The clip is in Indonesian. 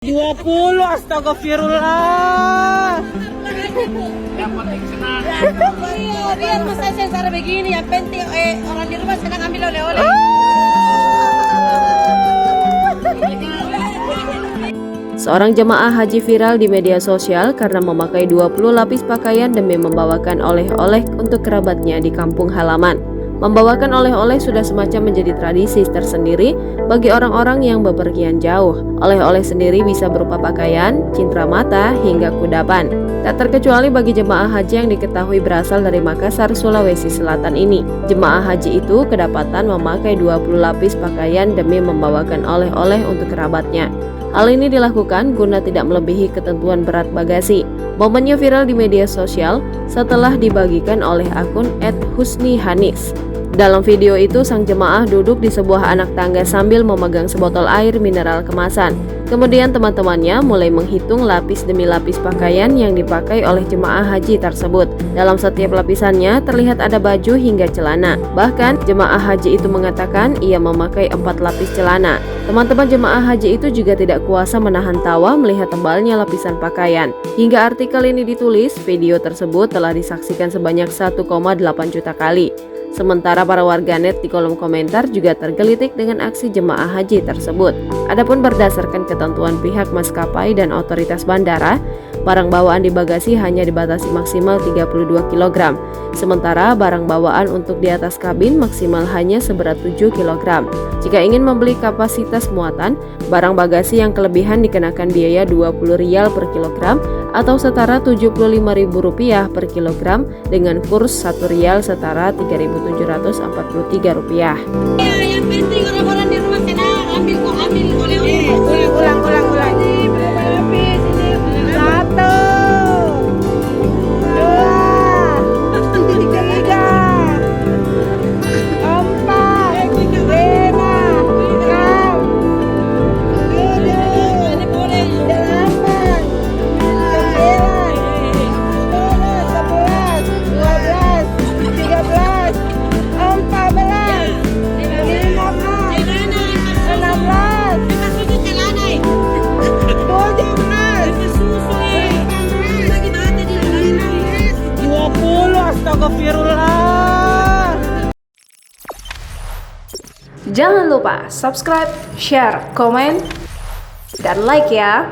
20, astagfirullah. Yang penting senang. Biar masa saya begini, yang penting orang di rumah senang ambil oleh-oleh. Seorang jemaah haji viral di media sosial karena memakai 20 lapis pakaian demi membawakan oleh-oleh untuk kerabatnya di kampung halaman. Membawakan oleh-oleh sudah semacam menjadi tradisi tersendiri bagi orang-orang yang bepergian jauh. Oleh-oleh sendiri bisa berupa pakaian, cindera mata, hingga kudapan. Tak terkecuali bagi jemaah haji yang diketahui berasal dari Makassar, Sulawesi Selatan ini. Jemaah haji itu kedapatan memakai 20 lapis pakaian demi membawakan oleh-oleh untuk kerabatnya. Hal ini dilakukan guna tidak melebihi ketentuan berat bagasi. Momennya viral di media sosial setelah dibagikan oleh akun @husnihanis. Dalam video itu, sang jemaah duduk di sebuah anak tangga sambil memegang sebotol air mineral kemasan. Kemudian teman-temannya mulai menghitung lapis demi lapis pakaian yang dipakai oleh jemaah haji tersebut. Dalam setiap lapisannya terlihat ada baju hingga celana. Bahkan jemaah haji itu mengatakan ia memakai 4 lapis celana. Teman-teman jemaah haji itu juga tidak kuasa menahan tawa melihat tebalnya lapisan pakaian. Hingga artikel ini ditulis, video tersebut telah disaksikan sebanyak 1,8 juta kali. Sementara para warganet di kolom komentar juga tergelitik dengan aksi jemaah haji tersebut. Adapun berdasarkan ketentuan pihak maskapai dan otoritas bandara, barang bawaan di bagasi hanya dibatasi maksimal 32 kg. Sementara barang bawaan untuk di atas kabin maksimal hanya seberat 7 kg. Jika ingin membeli kapasitas muatan, barang bagasi yang kelebihan dikenakan biaya Rp20 per kilogram atau setara Rp75.000 per kilogram dengan kurs Rp1 setara Rp3.743. Yang penting orang-orang di rumah senang ambil oleh-oleh. Ulang. Berapa lapis ini? 1, 2, 3, 4, 5, 6, 7, 8, 20, astagfirullah. Jangan lupa subscribe, share, komen, dan like ya.